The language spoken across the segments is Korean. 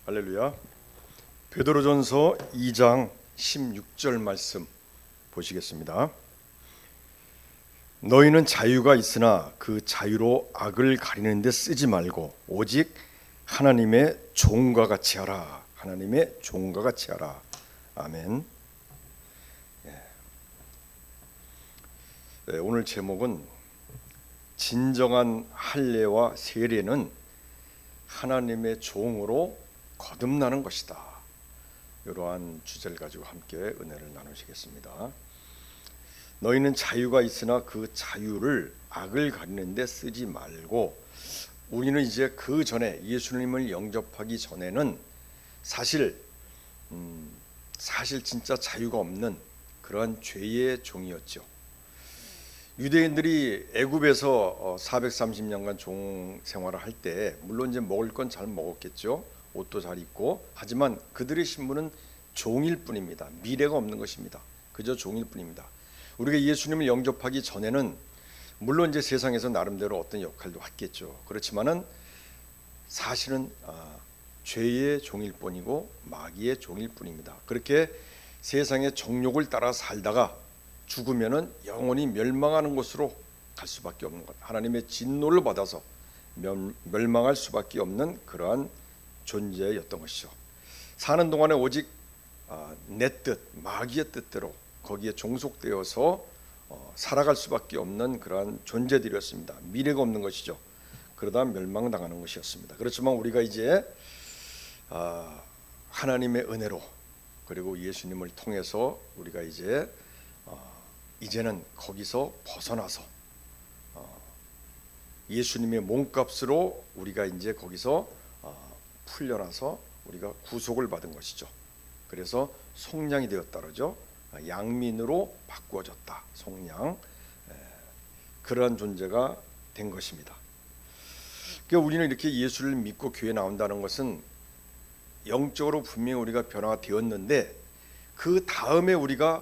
할렐루야. 베드로전서 2장 16절 말씀 보시겠습니다. 너희는 자유가 있으나 그 자유로 악을 가리는 데 쓰지 말고 오직 하나님의 종과 같이 하라. 하나님의 종과 같이 하라. 아멘. 오늘 제목은 진정한 할례와 세례는 하나님의 종으로 거듭나는 것이다. 이러한 주제를 가지고 함께 은혜를 나누시겠습니다. 너희는 자유가 있으나 그 자유를 악을 가리는 데 쓰지 말고, 우리는 이제 그 전에 예수님을 영접하기 전에는 사실 진짜 자유가 없는 그러한 죄의 종이었죠. 유대인들이 애굽에서 430년간 종 생활을 할 때 물론 이제 먹을 건 잘 먹었겠죠. 옷도 잘 입고. 하지만 그들의 신분은 종일 뿐입니다. 미래가 없는 것입니다. 그저 종일 뿐입니다. 우리가 예수님을 영접하기 전에는 물론 이제 세상에서 나름대로 어떤 역할도 했겠죠. 그렇지만은 사실은 죄의 종일 뿐이고 마귀의 종일 뿐입니다. 그렇게 세상의 정욕을 따라 살다가 죽으면은 영원히 멸망하는 곳으로 갈 수밖에 없는 것, 하나님의 진노를 받아서 멸망할 수밖에 없는 그러한 존재였던 것이죠. 사는 동안에 오직 내 뜻, 마귀의 뜻대로 거기에 종속되어서 살아갈 수밖에 없는 그러한 존재들이었습니다. 미래가 없는 것이죠. 그러다 멸망당하는 것이었습니다. 그렇지만 우리가 이제 하나님의 은혜로, 그리고 예수님을 통해서 우리가 이제는 거기서 벗어나서 예수님의 몸값으로 우리가 이제 거기서 풀려나서 우리가 구속을 받은 것이죠. 그래서 속량이 되었다 그러죠. 양민으로 바꾸어졌다. 속량. 그러한 존재가 된 것입니다. 그러니까 우리는 이렇게 예수를 믿고 교회에 나온다는 것은 영적으로 분명히 우리가 변화가 되었는데, 그 다음에 우리가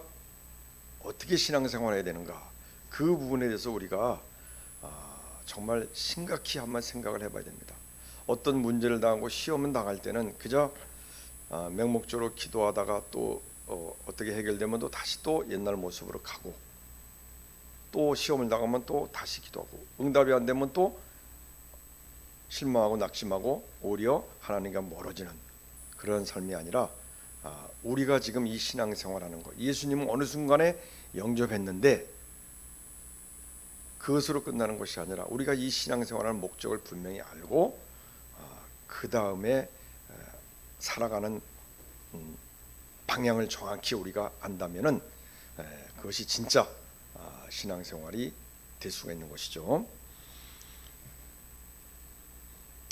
어떻게 신앙생활을 해야 되는가, 그 부분에 대해서 우리가 정말 심각히 한번 생각을 해봐야 됩니다. 어떤 문제를 당하고 시험을 당할 때는 그저 맹목적으로 기도하다가 또 어떻게 해결되면 또 다시 또 옛날 모습으로 가고, 또 시험을 당하면 또 다시 기도하고, 응답이 안 되면 또 실망하고 낙심하고 오히려 하나님과 멀어지는 그런 삶이 아니라, 우리가 지금 이 신앙생활하는 것, 예수님은 어느 순간에 영접했는데 그것으로 끝나는 것이 아니라 우리가 이 신앙생활하는 목적을 분명히 알고 그 다음에 살아가는 방향을 정확히 우리가 안다면은 그것이 진짜 신앙생활이 될 수가 있는 것이죠.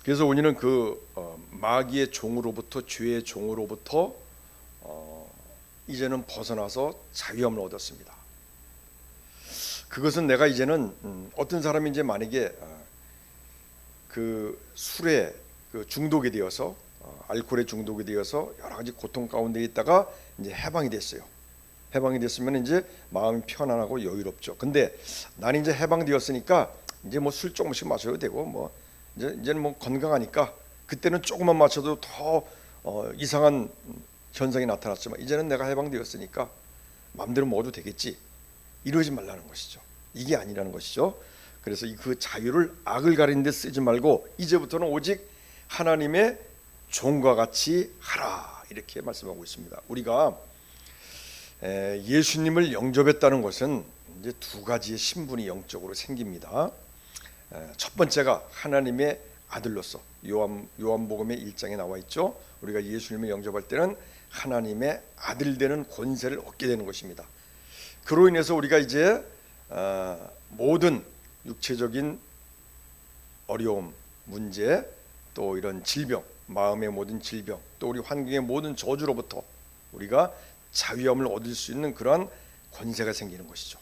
그래서 우리는 그 마귀의 종으로부터, 죄의 종으로부터 이제는 벗어나서 자유함을 얻었습니다. 그것은 내가 이제는 어떤 사람이 이제 만약에 그 술에 중독이 되어서 알코올에 중독이 되어서 여러 가지 고통 가운데 있다가 이제 해방이 됐어요. 해방이 됐으면 이제 마음이 편안하고 여유롭죠. 근데 나는 이제 해방되었으니까 이제 뭐 술 조금씩 마셔도 되고, 뭐 이제는 뭐 건강하니까 그때는 조금만 마셔도 더 이상한 현상이 나타났지만 이제는 내가 해방되었으니까 마음대로 먹어도 되겠지, 이러지 말라는 것이죠. 이게 아니라는 것이죠. 그래서 그 자유를 악을 가리는 데 쓰지 말고 이제부터는 오직 하나님의 종과 같이 하라, 이렇게 말씀하고 있습니다. 우리가 예수님을 영접했다는 것은 이제 두 가지의 신분이 영적으로 생깁니다. 첫 번째가 하나님의 아들로서, 요한복음의 1장에 나와 있죠. 우리가 예수님을 영접할 때는 하나님의 아들 되는 권세를 얻게 되는 것입니다. 그로 인해서 우리가 이제 모든 육체적인 어려움, 문제, 또 이런 질병, 마음의 모든 질병, 또 우리 환경의 모든 저주로부터 우리가 자유함을 얻을 수 있는 그러한 권세가 생기는 것이죠.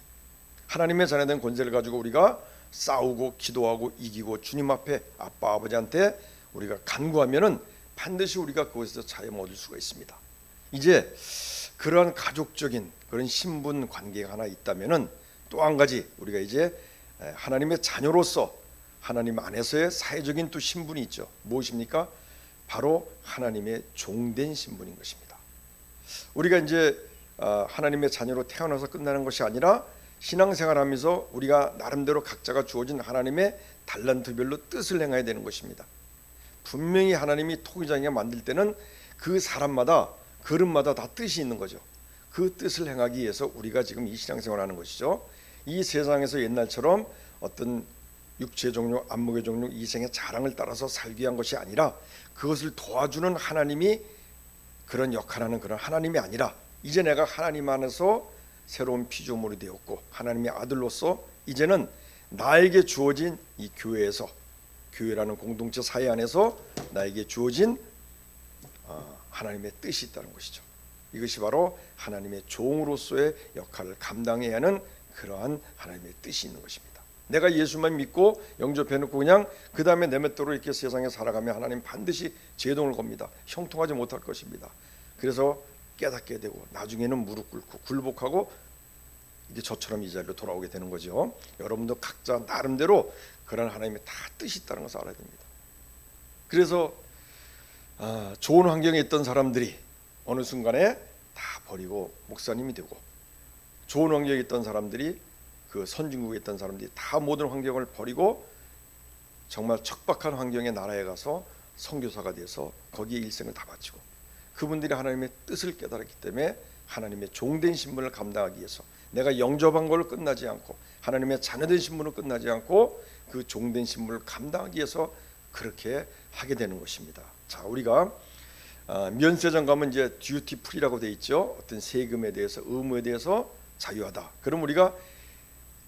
하나님의 자녀된 권세를 가지고 우리가 싸우고 기도하고 이기고 주님 앞에 아빠 아버지한테 우리가 간구하면은 반드시 우리가 그것에서 자유함을 얻을 수가 있습니다. 이제 그러한 가족적인 그런 신분 관계가 하나 있다면은 또 한 가지, 우리가 이제 하나님의 자녀로서 하나님 안에서의 사회적인 또 신분이 있죠. 무엇입니까? 바로 하나님의 종된 신분인 것입니다. 우리가 이제 하나님의 자녀로 태어나서 끝나는 것이 아니라 신앙생활하면서 우리가 나름대로 각자가 주어진 하나님의 달란트별로 뜻을 행해야 되는 것입니다. 분명히 하나님이 토기장에 만들 때는 그 사람마다 그릇마다 다 뜻이 있는 거죠. 그 뜻을 행하기 위해서 우리가 지금 이 신앙생활하는 것이죠. 이 세상에서 옛날처럼 어떤 육체의 종류, 안목의 종류, 이생의 자랑을 따라서 살기 위한 것이 아니라 그것을 도와주는 하나님이 그런 역할하는 그런 하나님이 아니라 이제 내가 하나님 안에서 새로운 피조물이 되었고 하나님의 아들로서 이제는 나에게 주어진 이 교회에서, 교회라는 공동체 사회 안에서 나에게 주어진 하나님의 뜻이 있다는 것이죠. 이것이 바로 하나님의 종으로서의 역할을 감당해야 하는 그러한 하나님의 뜻이 있는 것입니다. 내가 예수만 믿고 영접해놓고 그냥 그 다음에 내 멋대로 이렇게 세상에 살아가면 하나님 반드시 제동을 겁니다. 형통하지 못할 것입니다. 그래서 깨닫게 되고 나중에는 무릎 꿇고 굴복하고 이게 저처럼 이 자리로 돌아오게 되는 거죠. 여러분도 각자 나름대로 그런 하나님의 다 뜻이 있다는 것을 알아야 됩니다. 그래서 좋은 환경에 있던 사람들이 어느 순간에 다 버리고 목사님이 되고, 좋은 환경에 있던 사람들이, 그 선진국에 있던 사람들이 다 모든 환경을 버리고 정말 척박한 환경의 나라에 가서 선교사가 돼서 거기에 일생을 다 바치고, 그분들이 하나님의 뜻을 깨달았기 때문에 하나님의 종된 신분을 감당하기 위해서 내가 영접한 걸 끝나지 않고 하나님의 자녀된 신분을 끝나지 않고 그 종된 신분을 감당하기 위해서 그렇게 하게 되는 것입니다. 자, 우리가 면세점 가면 이제 듀티 프리라고 돼 있죠. 어떤 세금에 대해서, 의무에 대해서 자유하다. 그럼 우리가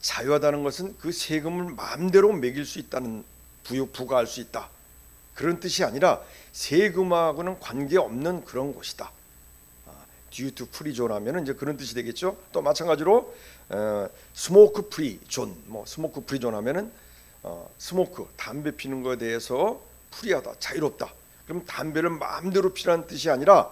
자유하다는 것은 그 세금을 마음대로 매길 수 있다는, 부과할 수 있다, 그런 뜻이 아니라 세금하고는 관계없는 그런 곳이다. 듀티 프리 존 하면은 이제 그런 뜻이 되겠죠. 또 마찬가지로 스모크 프리 존, 스모크 프리 존 하면은 스모크, 담배 피는 것에 대해서 프리하다, 자유롭다. 그럼 담배를 마음대로 피라는 뜻이 아니라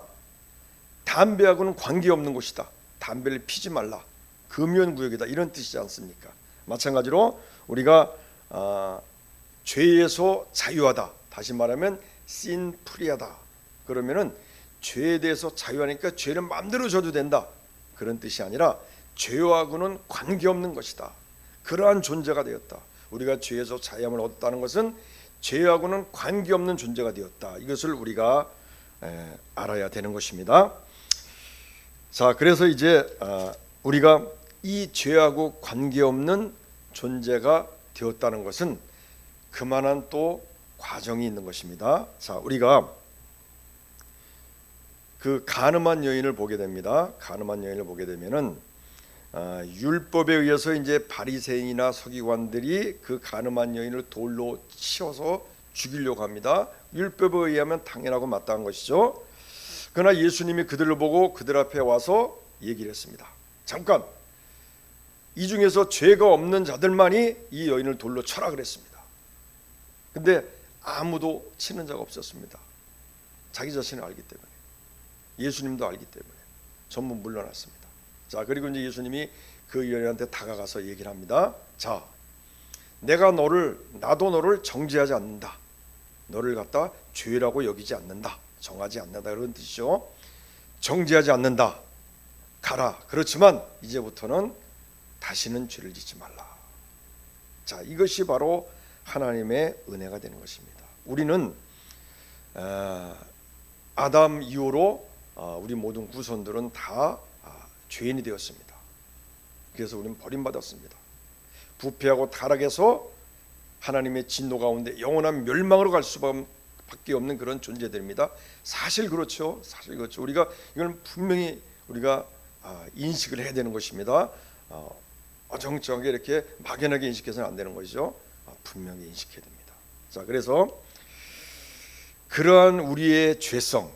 담배하고는 관계없는 곳이다. 담배를 피지 말라, 금연구역이다, 이런 뜻이지 않습니까? 마찬가지로 우리가 죄에서 자유하다, 다시 말하면 신 프리하다. 그러면은 죄에 대해서 자유하니까 죄를 마음대로 져도 된다, 그런 뜻이 아니라 죄하고는 관계없는 것이다. 그러한 존재가 되었다. 우리가 죄에서 자유함을 얻었다는 것은 죄하고는 관계없는 존재가 되었다. 이것을 우리가 알아야 되는 것입니다. 자, 그래서 이제 우리가 이 죄하고 관계없는 존재가 되었다는 것은 그만한 또 과정이 있는 것입니다. 자, 우리가 그 가늠한 여인을 보게 됩니다. 가늠한 여인을 보게 되면은 율법에 의해서 이제 바리새인이나 서기관들이 그 가늠한 여인을 돌로 치어서 죽이려고 합니다. 율법에 의하면 당연하고 마땅한 것이죠. 그러나 예수님이 그들을 보고 그들 앞에 와서 얘기를 했습니다. 잠깐, 이 중에서 죄가 없는 자들만이 이 여인을 돌로 쳐라 그랬습니다. 근데 아무도 치는 자가 없었습니다. 자기 자신을 알기 때문에, 예수님도 알기 때문에 전부 물러났습니다. 자, 그리고 이제 예수님이 그 여인한테 다가가서 얘기를 합니다. 자, 나도 너를 정죄하지 않는다. 너를 갖다 죄라고 여기지 않는다. 정하지 않는다, 그런 뜻이죠. 정죄하지 않는다. 가라. 그렇지만 이제부터는 다시는 죄를 짓지 말라. 자, 이것이 바로 하나님의 은혜가 되는 것입니다. 우리는 아담 이후로 우리 모든 후손들은 다 죄인이 되었습니다. 그래서 우리는 버림받았습니다. 부패하고 타락해서 하나님의 진노 가운데 영원한 멸망으로 갈 수밖에 없는 그런 존재들입니다. 사실 그렇죠. 사실 그렇죠. 우리가 이걸 분명히 우리가 인식을 해야 되는 것입니다. 어정쩡하게 이렇게 막연하게 인식해서는 안 되는 것이죠. 분명히 인식해야 됩니다. 자, 그래서 그러한 우리의 죄성,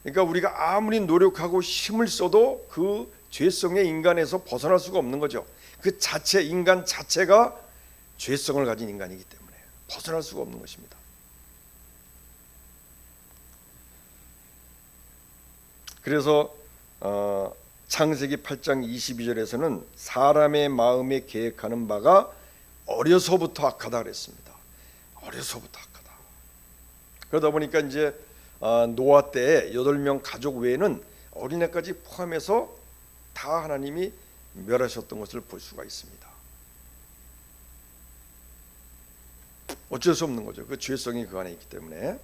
그러니까 우리가 아무리 노력하고 힘을 써도 그 죄성의 인간에서 벗어날 수가 없는 거죠. 그 자체, 인간 자체가 죄성을 가진 인간이기 때문에 벗어날 수가 없는 것입니다. 그래서 창세기 8장 22절에서는 사람의 마음에 계획하는 바가 어려서부터 악하다 그랬습니다. 어려서부터 악하다. 그러다 보니까 이제 노아 때에 8명 가족 외에는 어린애까지 포함해서 다 하나님이 멸하셨던 것을 볼 수가 있습니다. 어쩔 수 없는 거죠. 그 죄성이 그 안에 있기 때문에.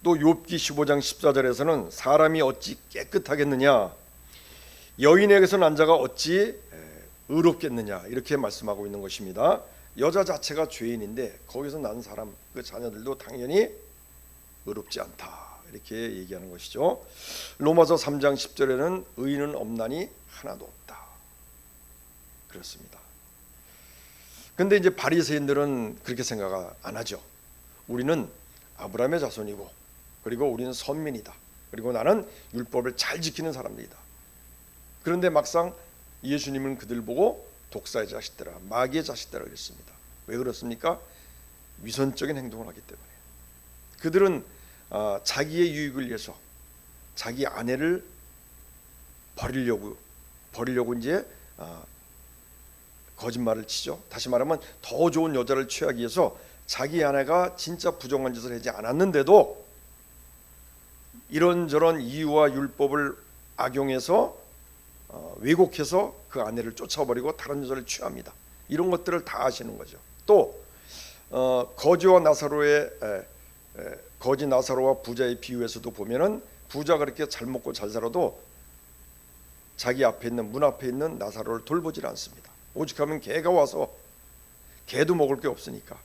또 욥기 15장 14절에서는 사람이 어찌 깨끗하겠느냐, 여인에게서 난 자가 어찌 의롭겠느냐, 이렇게 말씀하고 있는 것입니다. 여자 자체가 죄인인데 거기서 난 사람, 그 자녀들도 당연히 의롭지 않다, 이렇게 얘기하는 것이죠. 로마서 3장 10절에는 의인은 없나니 하나도 없다, 그렇습니다. 근데 이제 바리새인들은 그렇게 생각 안 하죠. 우리는 아브라함의 자손이고, 그리고 우리는 선민이다, 그리고 나는 율법을 잘 지키는 사람들이다. 그런데 막상 예수님은 그들 보고 독사의 자식들아, 마귀의 자식들아 그랬습니다. 왜 그렇습니까? 위선적인 행동을 하기 때문에. 그들은 자기의 유익을 위해서 자기 아내를 버리려고 이제 거짓말을 치죠. 다시 말하면 더 좋은 여자를 취하기 위해서 자기 아내가 진짜 부정한 짓을 하지 않았는데도 이런저런 이유와 율법을 악용해서 왜곡해서 그 아내를 쫓아버리고 다른 여자를 취합니다. 이런 것들을 다 아시는 거죠. 또 거지와 나사로의 거지 나사로와 부자의 비유에서도 보면은 부자가 그렇게 잘 먹고 잘 살아도 자기 앞에 있는 문 앞에 있는 나사로를 돌보질 않습니다. 오직하면 개가 와서, 개도 먹을 게 없으니까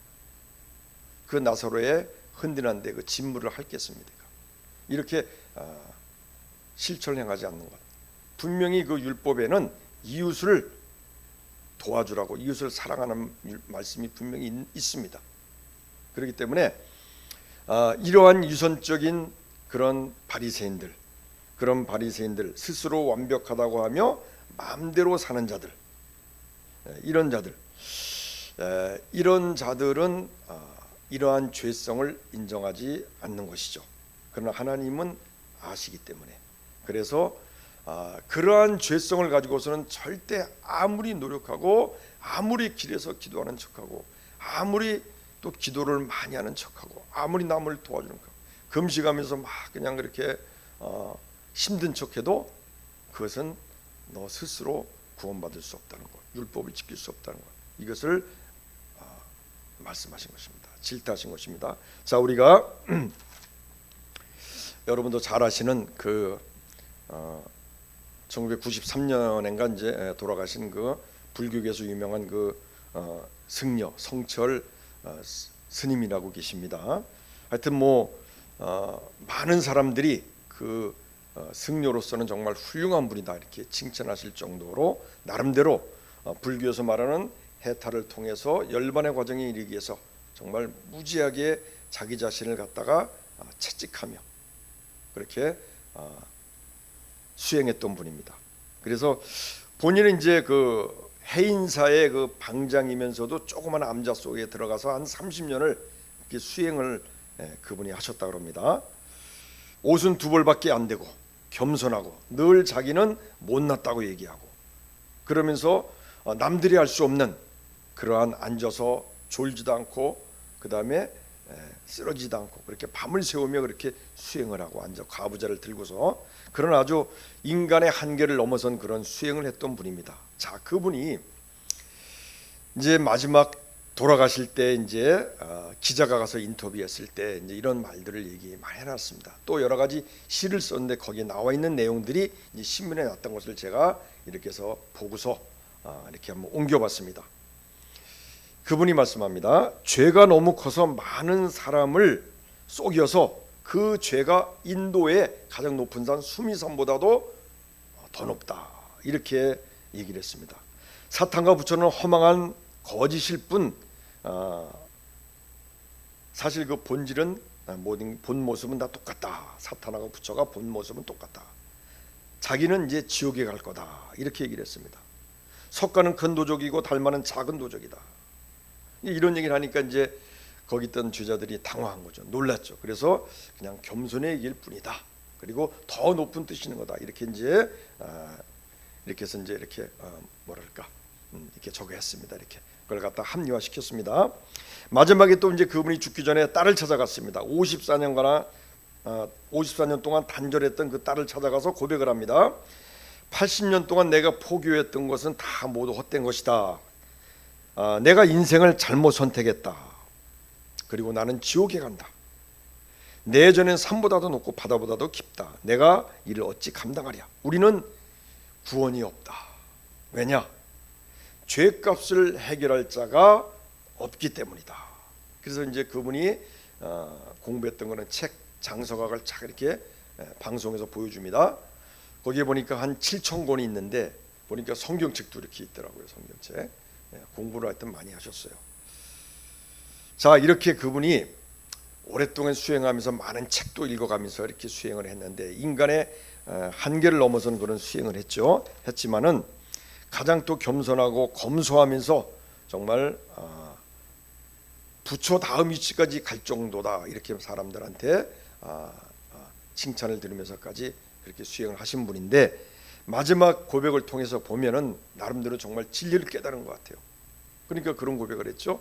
그 나사로의 흔들한데 그 진물을 핥겠습니까? 이렇게 실천을 행하지 않는 것. 분명히 그 율법에는 이웃을 도와주라고, 이웃을 사랑하는 말씀이 분명히 있습니다. 그렇기 때문에 이러한 유선적인 그런 바리새인들 스스로 완벽하다고 하며 마음대로 사는 자들, 이런 자들은 이러한 죄성을 인정하지 않는 것이죠. 그러나 하나님은 아시기 때문에, 그래서 그러한 죄성을 가지고서는 절대 아무리 노력하고 아무리 길에서 기도하는 척하고 아무리 또 기도를 많이 하는 척하고 아무리 남을 도와주는 척, 금식하면서 막 그냥 그렇게 힘든 척해도 그것은 너 스스로 구원받을 수 없다는 것, 율법을 지킬 수 없다는 것, 이것을 말씀하신 것입니다. 질타하신 것입니다. 자, 우리가 여러분도 잘 아시는 그 1993년인가 이제 돌아가신 그 불교계에서 유명한 그 승려 성철 스님이라고 계십니다. 하여튼 뭐 많은 사람들이 그 승려로서는 정말 훌륭한 분이다 이렇게 칭찬하실 정도로 나름대로 불교에서 말하는 해탈을 통해서 열반의 과정에 이르기 위해서 정말 무지하게 자기 자신을 갖다가 채찍하며 그렇게 수행했던 분입니다. 그래서 본인은 이제 그 해인사의 그 방장이면서도 조그만 암자 속에 들어가서 한 30년을 이렇게 수행을 그분이 하셨다고 합니다. 옷은 2벌밖에 안 되고 겸손하고 늘 자기는 못났다고 얘기하고, 그러면서 남들이 할 수 없는 그러한 앉아서 졸지도 않고 그 다음에 쓰러지도 않고 그렇게 밤을 새우며 그렇게 수행을 하고 앉아 가부좌를 들고서 그런 아주 인간의 한계를 넘어선 그런 수행을 했던 분입니다. 자, 그분이 이제 마지막 돌아가실 때 이제 기자가 가서 인터뷰했을 때 이제 이런 말들을 얘기 많이 해놨습니다. 또 여러 가지 시를 썼는데 거기에 나와 있는 내용들이 이제 신문에 났던 것을 제가 이렇게 해서 보고서 이렇게 한번 옮겨봤습니다. 그분이 말씀합니다. 죄가 너무 커서 많은 사람을 속여서 그 죄가 인도의 가장 높은 산 수미산보다도 더 높다 이렇게 얘기를 했습니다. 사탄과 부처는 허망한 거짓일 뿐 사실 그 본질은 모든 본 모습은 다 똑같다. 사탄하고 부처가 본 모습은 똑같다. 자기는 이제 지옥에 갈 거다 이렇게 얘기를 했습니다. 석가는 큰 도적이고 달마는 작은 도적이다. 이런 얘기를 하니까 이제 거기 있던 제자들이 당황한 거죠. 놀랐죠. 그래서 그냥 겸손의 얘기일 뿐이다. 그리고 더 높은 뜻이 있는 거다. 이렇게 이제 이렇게 해서 이제 이렇게 뭐랄까 이렇게 저거 했습니다. 이렇게 그걸 갖다 합리화시켰습니다. 마지막에 또 이제 그분이 죽기 전에 딸을 찾아갔습니다. 54년 동안 단절했던 그 딸을 찾아가서 고백을 합니다. 80년 동안 내가 포기했던 것은 다 모두 헛된 것이다. 내가 인생을 잘못 선택했다. 그리고 나는 지옥에 간다. 내 전엔 산보다도 높고 바다보다도 깊다. 내가 이를 어찌 감당하랴. 우리는 구원이 없다. 왜냐? 죄값을 해결할 자가 없기 때문이다. 그래서 이제 그분이 공부했던 거는 책 장서각을 착 이렇게 방송에서 보여줍니다. 거기에 보니까 한 7,000권이 있는데 보니까 성경책도 이렇게 있더라고요. 성경책. 공부를 하여튼 많이 하셨어요. 자, 이렇게 그분이 오랫동안 수행하면서 많은 책도 읽어가면서 이렇게 수행을 했는데 인간의 한계를 넘어서는 그런 수행을 했지만은 가장 또 겸손하고 검소하면서 정말 부처 다음 위치까지 갈 정도다, 이렇게 사람들한테 칭찬을 들으면서까지 그렇게 수행을 하신 분인데, 마지막 고백을 통해서 보면은 나름대로 정말 진리를 깨달은 것 같아요. 그러니까 그런 고백을 했죠.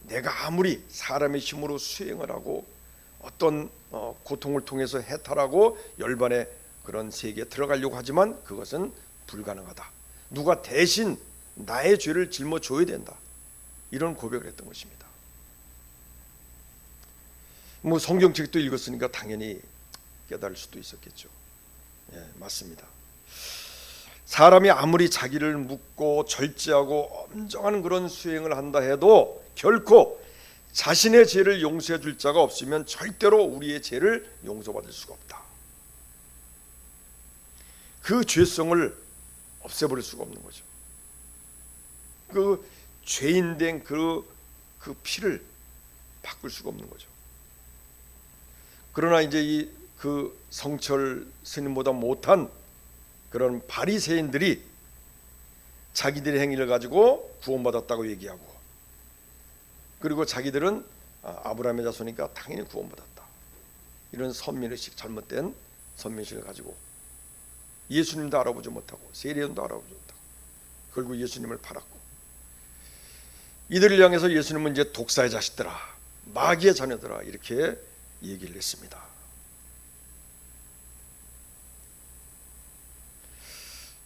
내가 아무리 사람의 힘으로 수행을 하고 어떤 고통을 통해서 해탈하고 열반의 그런 세계에 들어가려고 하지만 그것은 불가능하다. 누가 대신 나의 죄를 짊어져야 된다. 이런 고백을 했던 것입니다. 뭐 성경책도 읽었으니까 당연히 깨달을 수도 있었겠죠. 예, 맞습니다. 사람이 아무리 자기를 묻고 절제하고 엄정한 그런 수행을 한다 해도 결코 자신의 죄를 용서해 줄 자가 없으면 절대로 우리의 죄를 용서받을 수가 없다. 그 죄성을 없애버릴 수가 없는 거죠. 그 죄인된 그 피를 바꿀 수가 없는 거죠. 그러나 이제 그 성철 스님보다 못한 그런 바리새인들이 자기들의 행위를 가지고 구원받았다고 얘기하고, 그리고 자기들은 아브라함의 자손이니까 당연히 구원받았다, 이런 선민의식, 잘못된 선민의식을 가지고 예수님도 알아보지 못하고 세례요한도 알아보지 못하고 결국 예수님을 팔았고, 이들을 향해서 예수님은 이제 독사의 자식들아, 마귀의 자녀들아, 이렇게 얘기를 했습니다.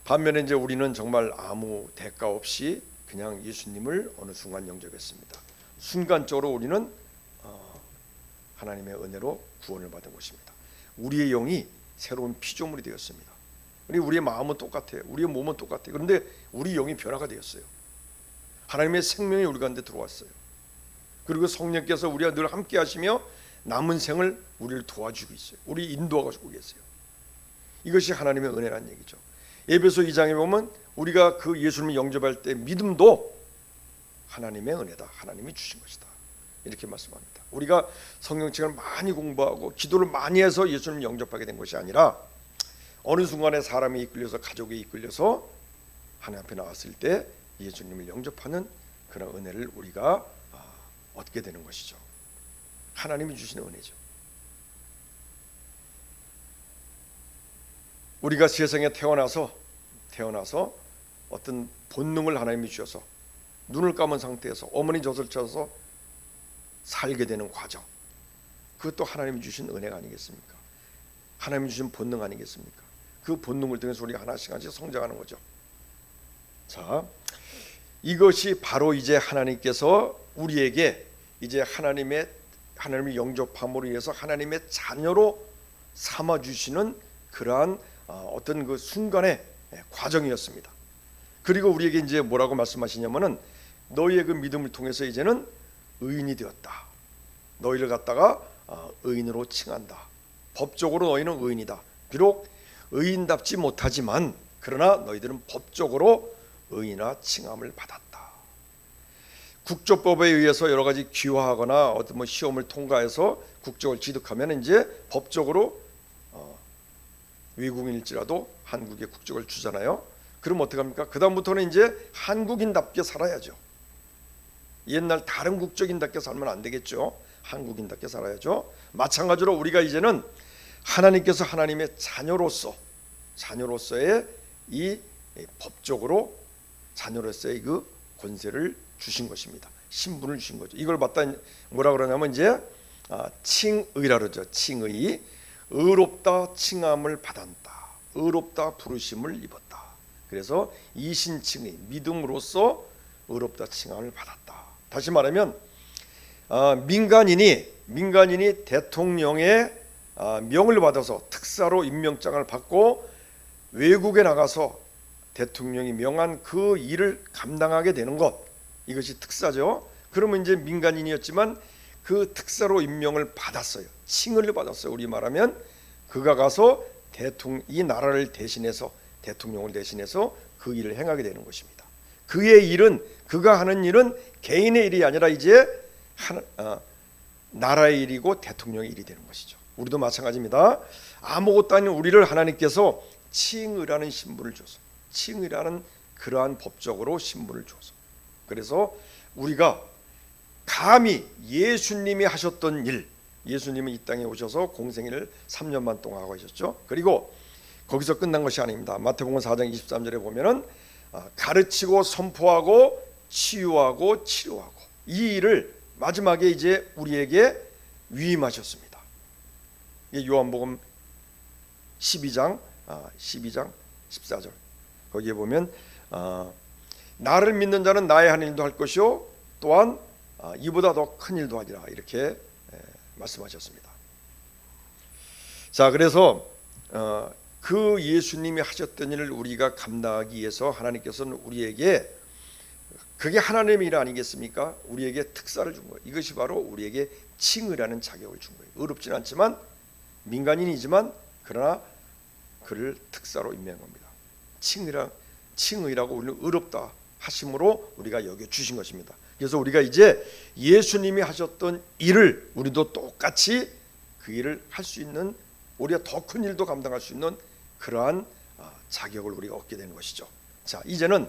반면에 이제 우리는 정말 아무 대가 없이 그냥 예수님을 어느 순간 영접했습니다. 순간적으로 우리는 하나님의 은혜로 구원을 받은 것입니다. 우리의 영이 새로운 피조물이 되었습니다. 우리의 마음은 똑같아요. 우리의 몸은 똑같아요. 그런데 우리 영이 변화가 되었어요. 하나님의 생명이 우리 가운데 들어왔어요. 그리고 성령께서 우리와 늘 함께 하시며 남은 생을 우리를 도와주고 있어요. 우리 인도하고 계세요. 이것이 하나님의 은혜라는 얘기죠. 에베소 2장에 보면 우리가 그 예수님을 영접할 때 믿음도 하나님의 은혜다, 하나님이 주신 것이다, 이렇게 말씀합니다. 우리가 성경책을 많이 공부하고 기도를 많이 해서 예수님을 영접하게 된 것이 아니라 어느 순간에 사람이 이끌려서, 가족이 이끌려서 하나님 앞에 나왔을 때 예수님을 영접하는 그런 은혜를 우리가 얻게 되는 것이죠. 하나님이 주시는 은혜죠. 우리가 세상에 태어나서 어떤 본능을 하나님이 주셔서 눈을 감은 상태에서 어머니 젖을 쳐서 살게 되는 과정, 그것도 하나님이 주신 은혜가 아니겠습니까? 하나님이 주신 본능 아니겠습니까? 그 본능을 통해서 우리가 하나씩 성장하는 거죠. 자, 이것이 바로 이제 하나님께서 우리에게 이제 하나님을 영접함으로 인해서 하나님의 자녀로 삼아 주시는 그러한 어떤 그 순간의 과정이었습니다. 그리고 우리에게 이제 뭐라고 말씀하시냐면은 너희의 그 믿음을 통해서 이제는 의인이 되었다. 너희를 갖다가 의인으로 칭한다. 법적으로 너희는 의인이다. 비록 의인답지 못하지만 그러나 너희들은 법적으로 의인이라 칭함을 받았다. 국조법에 의해서 여러 가지 귀화하거나 어떤 뭐 시험을 통과해서 국적을 취득하면 이제 법적으로 외국인일지라도 한국의 국적을 주잖아요. 그럼 어떡합니까? 그 다음부터는 이제 한국인답게 살아야죠. 옛날 다른 국적인답게 살면 안 되겠죠. 한국인답게 살아야죠. 마찬가지로 우리가 이제는 하나님께서 하나님의 자녀로서의 이 법적으로 자녀로서의 그 권세를 주신 것입니다. 신분을 주신 거죠. 이걸 받다 뭐라 그러냐면 이제 칭의라 그러죠. 칭의, 의롭다 칭함을 받았다. 의롭다 부르심을 입었다. 그래서 이신칭의, 믿음으로써 의롭다 칭함을 받았다. 다시 말하면 민간인이 대통령의 명을 받아서 특사로 임명장을 받고 외국에 나가서 대통령이 명한 그 일을 감당하게 되는 것, 이것이 특사죠. 그러면 이제 민간인이었지만 그 특사로 임명을 받았어요. 칭을 받았어요. 우리 말하면 그가 가서 이 나라를 대신해서, 대통령을 대신해서 그 일을 행하게 되는 것입니다. 그의 일은, 그가 하는 일은 개인의 일이 아니라 이제 나라의 일이고 대통령의 일이 되는 것이죠. 우리도 마찬가지입니다. 아무것도 아닌 우리를 하나님께서 칭의라는 신분을 줘서, 칭의라는 그러한 법적으로 신분을 줘서, 그래서 우리가 감히 예수님이 하셨던 일, 예수님은 이 땅에 오셔서 공생애를 3년만 동안 하고 계셨죠. 그리고 거기서 끝난 것이 아닙니다. 마태복음 4장 23절에 보면은 가르치고 선포하고 치유하고 치료하고, 이 일을 마지막에 이제 우리에게 위임하셨습니다. 요한복음 12장 14절 거기에 보면 나를 믿는 자는 나의 한 일도 할 것이요 또한 이보다 더 큰 일도 하리라, 이렇게 말씀하셨습니다. 자, 그래서 그 예수님이 하셨던 일을 우리가 감당하기 위해서 하나님께서는 우리에게, 그게 하나님의 일 아니겠습니까? 우리에게 특사를 준 거예요. 이것이 바로 우리에게 칭의라는 자격을 준 거예요. 어렵진 않지만, 민간인이지만 그러나 그를 특사로 임명한 겁니다. 칭의라고 우리는 의롭다 하심으로 우리가 여겨 주신 것입니다. 그래서 우리가 이제 예수님이 하셨던 일을 우리도 똑같이 그 일을 할 수 있는, 우리가 더 큰 일도 감당할 수 있는 그러한 자격을 우리가 얻게 되는 것이죠. 자, 이제는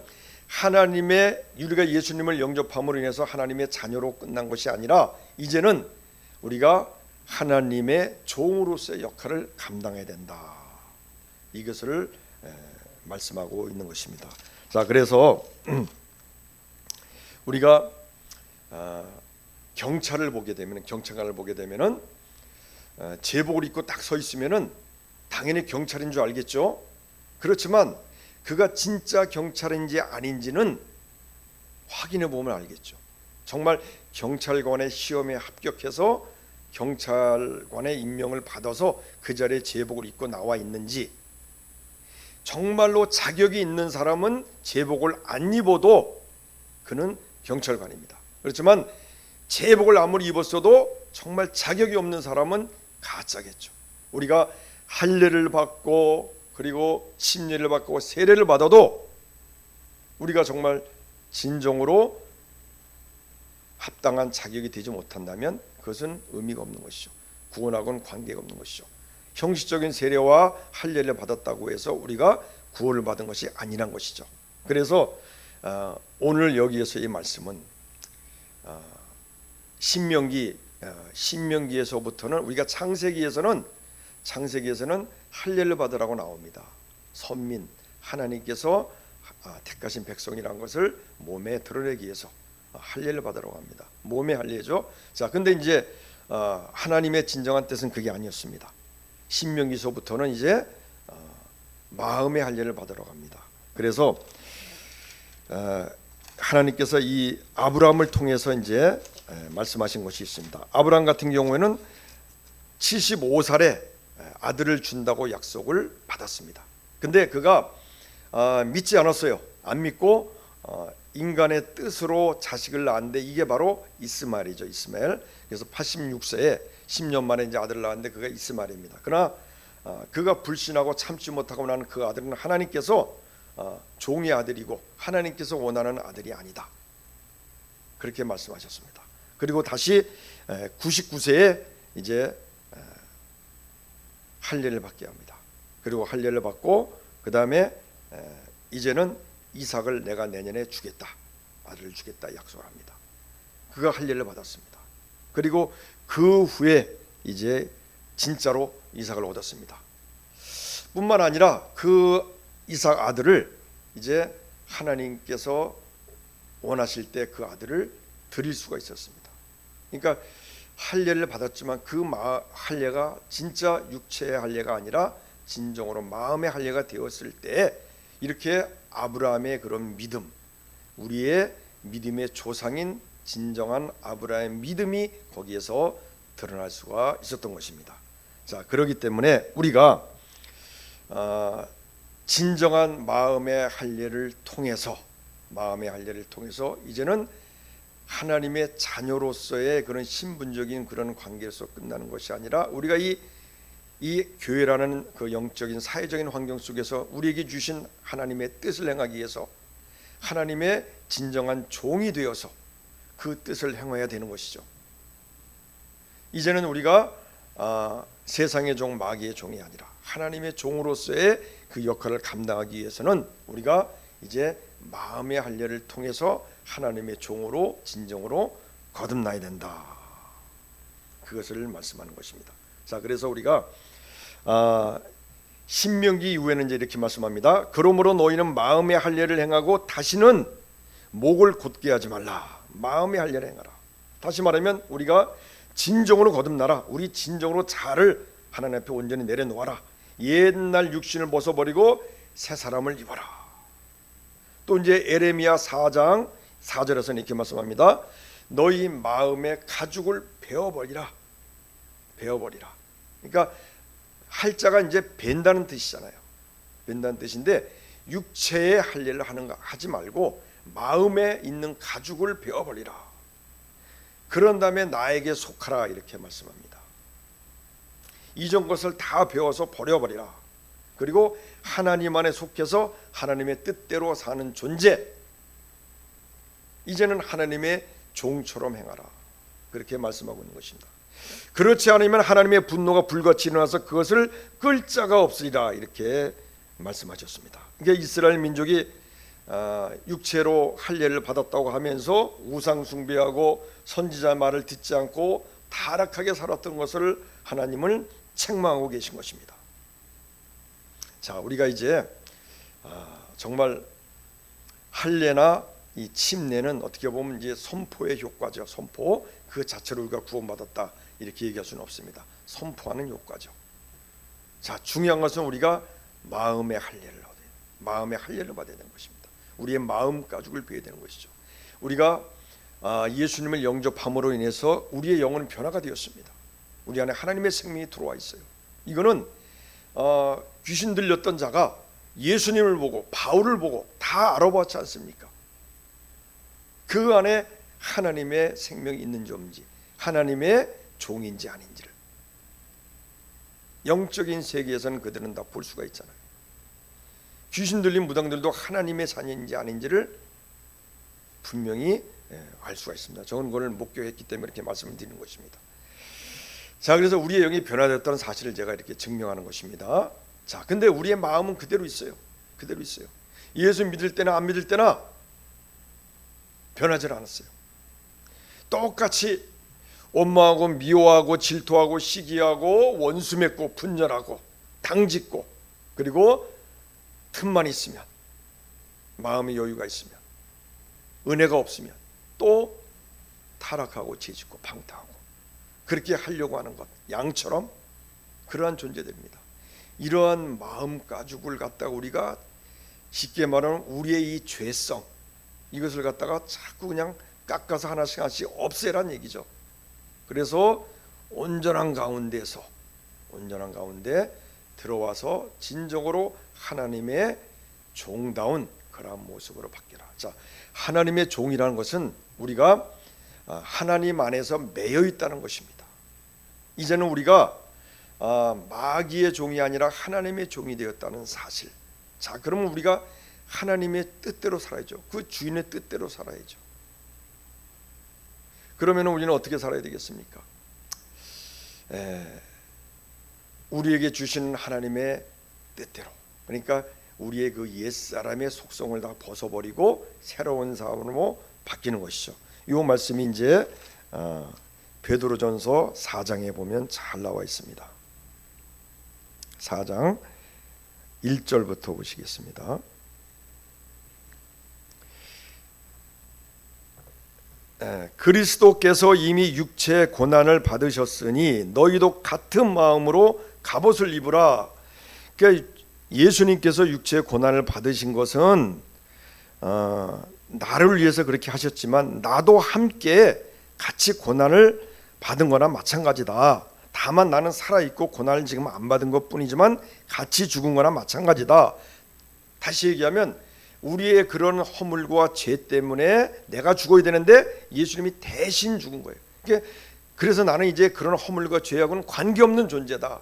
우리가 예수님을 영접함으로 인해서 하나님의 자녀로 끝난 것이 아니라 이제는 우리가 하나님의 종으로서의 역할을 감당해야 된다. 이것을 말씀하고 있는 것입니다. 자, 그래서 우리가 경찰관을 보게 되면은 제복을 입고 딱 서 있으면은 당연히 경찰인 줄 알겠죠. 그렇지만 그가 진짜 경찰인지 아닌지는 확인해 보면 알겠죠. 정말 경찰관의 시험에 합격해서 경찰관의 임명을 받아서 그 자리에 제복을 입고 나와 있는지, 정말로 자격이 있는 사람은 제복을 안 입어도 그는 경찰관입니다. 그렇지만 제복을 아무리 입었어도 정말 자격이 없는 사람은 가짜겠죠. 우리가 할례를 받고 그리고 침례를 받고 세례를 받아도 우리가 정말 진정으로 합당한 자격이 되지 못한다면 그것은 의미가 없는 것이죠. 구원하고는 관계가 없는 것이죠. 형식적인 세례와 할례를 받았다고 해서 우리가 구원을 받은 것이 아니란 것이죠. 그래서 오늘 여기에서 이 말씀은 신명기에서부터는, 우리가 창세기에서는 할례를 받으라고 나옵니다. 선민, 하나님께서 택하신 백성이라는 것을 몸에 드러내기 위해서 할례를 받으라고 합니다. 몸의 할례죠. 자, 근데 이제 하나님의 진정한 뜻은 그게 아니었습니다. 신명기서부터는 이제 마음의 할례를 받으라고 합니다. 그래서 하나님께서 이 아브라함을 통해서 이제 말씀하신 것이 있습니다. 아브라함 같은 경우에는 75살에 아들을 준다고 약속을 받았습니다. 근데 그가 믿지 않았어요. 안 믿고 인간의 뜻으로 자식을 낳았는데 이게 바로 이스마엘이죠. 이스마엘. 그래서 86세에 10년 만에 이제 아들을 낳았는데 그가 이스마엘입니다. 그러나 그가 불신하고 참지 못하고 나는 그 아들은 하나님께서 종의 아들이고 하나님께서 원하는 아들이 아니다. 그렇게 말씀하셨습니다. 그리고 다시 99세에 이제 할례를 받게 합니다. 그리고 할례를 받고 그 다음에 이제는 이삭을 내가 내년에 주겠다, 아들을 주겠다 약속을 합니다. 그가 할례를 받았습니다. 그리고 그 후에 이제 진짜로 이삭을 얻었습니다. 뿐만 아니라 그 이삭 아들을 이제 하나님께서 원하실 때 그 아들을 드릴 수가 있었습니다. 그러니까 할례를 받았지만 그 할례가 진짜 육체의 할례가 아니라 진정으로 마음의 할례가 되었을 때 이렇게 아브라함의 그런 믿음, 우리의 믿음의 조상인 진정한 아브라함의 믿음이 거기에서 드러날 수가 있었던 것입니다. 자, 그렇기 때문에 우리가 진정한 마음의 할례를 통해서 이제는 하나님의 자녀로서의 그런 신분적인 그런 관계에서 끝나는 것이 아니라 우리가 이 교회라는 그 영적인 사회적인 환경 속에서 우리에게 주신 하나님의 뜻을 행하기 위해서 하나님의 진정한 종이 되어서 그 뜻을 행해야 되는 것이죠. 이제는 우리가 세상의 종, 마귀의 종이 아니라 하나님의 종으로서의 그 역할을 감당하기 위해서는 우리가 이제 마음의 할례를 통해서 하나님의 종으로 진정으로 거듭나야 된다. 그것을 말씀하는 것입니다. 자, 그래서 우리가 신명기 이후에는 이제 이렇게 말씀합니다. 그러므로 너희는 마음의 할례를 행하고 다시는 목을 곧게 하지 말라. 마음의 할례를 행하라. 다시 말하면 우리가 진정으로 거듭나라. 우리 진정으로 자아를 하나님 앞에 온전히 내려놓아라. 옛날 육신을 벗어버리고 새 사람을 입어라. 또 이제 에레미야 4장 4절에서는 이렇게 말씀합니다. 너희 마음의 가죽을 베어버리라. 그러니까 할자가 이제 벤다는 뜻이잖아요. 벤다는 뜻인데 육체의 할례를 하지 말고 마음에 있는 가죽을 베어버리라. 그런 다음에 나에게 속하라 이렇게 말씀합니다. 이전 것을 다 베어서 버려버리라. 그리고 하나님 안에 속해서 하나님의 뜻대로 사는 존재, 이제는 하나님의 종처럼 행하라. 그렇게 말씀하고 있는 것입니다. 그렇지 않으면 하나님의 분노가 불같이 일어나서 그것을 끌 자가 없으리라 이렇게 말씀하셨습니다. 그러니까 이스라엘 민족이 육체로 할례를 받았다고 하면서 우상 숭배하고 선지자 말을 듣지 않고 타락하게 살았던 것을 하나님은 책망하고 계신 것입니다. 자, 우리가 이제 정말 할례나 이 침례는 어떻게 보면 이제 선포의 효과죠. 선포 그 자체로 우리가 구원받았다 이렇게 얘기할 수는 없습니다. 선포하는 효과죠. 자, 중요한 것은 우리가 마음의 할례를 받아야 되는 것입니다. 우리의 마음 가죽을 베어야 되는 것이죠. 우리가 예수님을 영접함으로 인해서 우리의 영혼은 변화가 되었습니다. 우리 안에 하나님의 생명이 들어와 있어요. 이거는 귀신 들렸던 자가 예수님을 보고 바울을 보고 다 알아봤지 않습니까? 그 안에 하나님의 생명이 있는지 없는지, 하나님의 종인지 아닌지를 영적인 세계에서는 그들은 다 볼 수가 있잖아요. 귀신 들린 무당들도 하나님의 자녀인지 아닌지를 분명히 알 수가 있습니다. 저는 그걸 목격했기 때문에 이렇게 말씀을 드리는 것입니다. 자, 그래서 우리의 영이 변화됐다는 사실을 제가 이렇게 증명하는 것입니다. 자, 근데 우리의 마음은 그대로 있어요. 예수 믿을 때나 안 믿을 때나 변하지 않았어요. 똑같이 원망하고 미워하고 질투하고 시기하고 원수 맺고 분열하고 당짓고, 그리고 틈만 있으면, 마음의 여유가 있으면, 은혜가 없으면 또 타락하고 죄짓고 방탕하고 그렇게 하려고 하는 것, 양처럼 그러한 존재들입니다. 이러한 마음 가죽을 갖다가 우리가 쉽게 말하면 우리의 이 죄성, 이것을 갖다가 자꾸 그냥 깎아서 하나씩 없애란 얘기죠. 그래서 온전한 가운데 들어와서 진정으로 하나님의 종다운 그러한 모습으로 바뀌라. 자, 하나님의 종이라는 것은 우리가 하나님 안에서 매여 있다는 것입니다. 이제는 우리가 마귀의 종이 아니라 하나님의 종이 되었다는 사실. 자, 그러면 우리가 하나님의 뜻대로 살아야죠. 그 주인의 뜻대로 살아야죠. 그러면 우리는 어떻게 살아야 되겠습니까? 우리에게 주신 하나님의 뜻대로, 그러니까 우리의 그 옛사람의 속성을 다 벗어버리고 새로운 사람으로 바뀌는 것이죠. 이 말씀이 이제 베드로전서 4장에 보면 잘 나와 있습니다. 4장 1절부터 보시겠습니다. 그리스도께서 이미 육체의 고난을 받으셨으니 너희도 같은 마음으로 갑옷을 입으라. 그러니까 예수님께서 육체의 고난을 받으신 것은 나를 위해서 그렇게 하셨지만 나도 함께 같이 고난을 받은 거나 마찬가지다. 다만 나는 살아있고 고난을 지금 안 받은 것뿐이지만 같이 죽은 거나 마찬가지다. 다시 얘기하면 우리의 그런 허물과 죄 때문에 내가 죽어야 되는데 예수님이 대신 죽은 거예요. 그래서 나는 이제 그런 허물과 죄하고는 관계없는 존재다.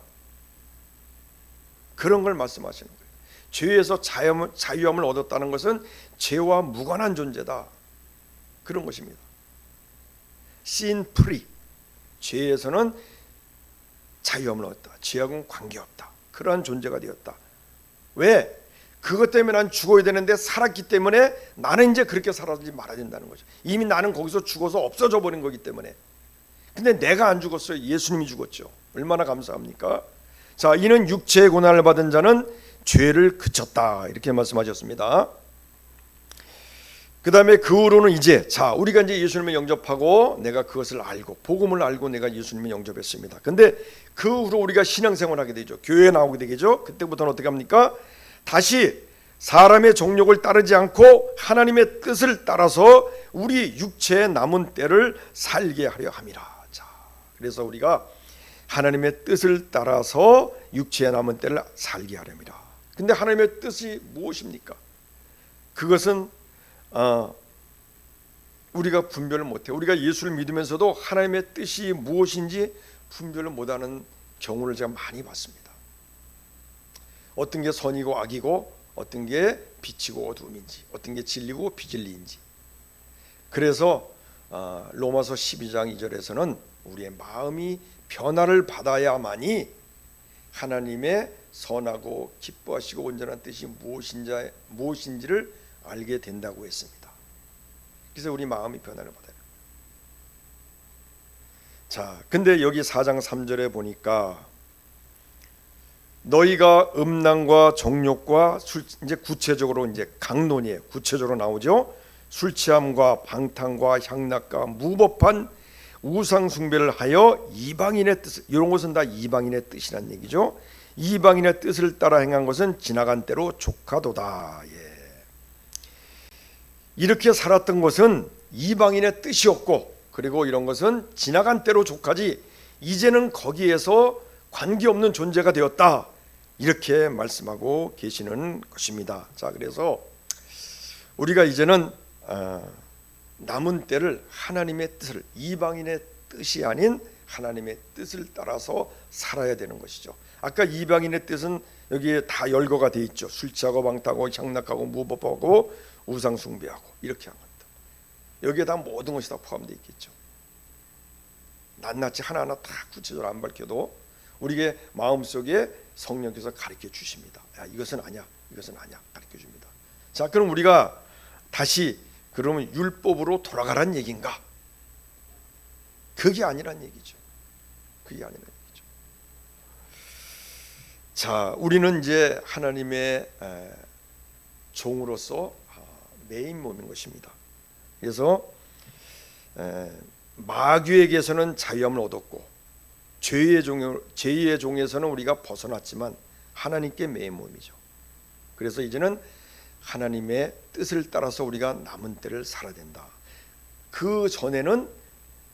그런 걸 말씀하시는 거예요. 죄에서 자유함을 얻었다는 것은 죄와 무관한 존재다. 그런 것입니다. sin free. 죄에서는 자유함을 얻었다. 죄하고는 관계없다. 그러한 존재가 되었다. 왜? 그것 때문에 난 죽어야 되는데 살았기 때문에 나는 이제 그렇게 살아지 말아야 된다는 거죠. 이미 나는 거기서 죽어서 없어져 버린 거기 때문에. 근데 내가 안 죽었어요. 예수님이 죽었죠. 얼마나 감사합니까? 자, 이는 육체의 고난을 받은 자는 죄를 그쳤다. 이렇게 말씀하셨습니다. 그 다음에 그 후로는 이제 우리가 이제 예수님을 영접하고 내가 그것을 알고 복음을 알고 내가 예수님을 영접했습니다. 근데 그 후로 우리가 신앙생활하게 되죠. 교회에 나오게 되겠죠. 그때부터는 어떻게 합니까? 다시 사람의 정욕을 따르지 않고 하나님의 뜻을 따라서 우리 육체의 남은 때를 살게 하려 함이라. 자, 그래서 우리가 하나님의 뜻을 따라서 육체의 남은 때를 살게 하려 함이라. 근데 하나님의 뜻이 무엇입니까? 그것은 우리가 분별을 못해. 우리가 예수를 믿으면서도 하나님의 뜻이 무엇인지 분별을 못하는 경우를 제가 많이 봤습니다. 어떤 게 선이고 악이고 어떤 게 빛이고 어두움인지 어떤 게 진리고 비진리인지. 그래서 로마서 12장 2절에서는 우리의 마음이 변화를 받아야만이 하나님의 선하고 기뻐하시고 온전한 뜻이 무엇인지를 알게 된다고 했습니다. 그래서 우리 마음이 변화를 받아요. 자, 근데 여기 4장 3절에 보니까 너희가 음란과 정욕과 이제 구체적으로 이제 강론이에요. 구체적으로 나오죠. 술 취함과 방탕과 향락과 무법한 우상 숭배를 하여 이방인의 뜻, 이런 것은 다 이방인의 뜻이란 얘기죠. 이방인의 뜻을 따라 행한 것은 지나간 때로 족하도다. 예. 이렇게 살았던 것은 이방인의 뜻이었고, 그리고 이런 것은 지나간 때로 족하지 이제는 거기에서 관계없는 존재가 되었다. 이렇게 말씀하고 계시는 것입니다. 자, 그래서 우리가 이제는 남은 때를 하나님의 뜻을, 이방인의 뜻이 아닌 하나님의 뜻을 따라서 살아야 되는 것이죠. 아까 이방인의 뜻은 여기에 다 열거가 돼 있죠. 술 취하고 방탕하고 향락하고 무법하고 우상 숭배하고 이렇게 한 것들. 여기에 다 모든 것이 다 포함되어 있겠죠. 낱낱이 하나하나 다 구체적으로 안 밝혀도 우리의 마음속에 성령께서 가르쳐 주십니다. 야, 이것은 아니야, 이것은 아니야, 가르쳐 줍니다. 자, 그럼 우리가 다시 그러면 율법으로 돌아가란 얘기인가? 그게 아니란 얘기죠. 그게 아니란 얘기죠. 자, 우리는 이제 하나님의 종으로서 메인 몸인 것입니다. 그래서 마귀에게서는 자유함을 얻었고 죄의 종에서는 우리가 벗어났지만 하나님께 메인 몸이죠. 그래서 이제는 하나님의 뜻을 따라서 우리가 남은 때를 살아야 된다. 그 전에는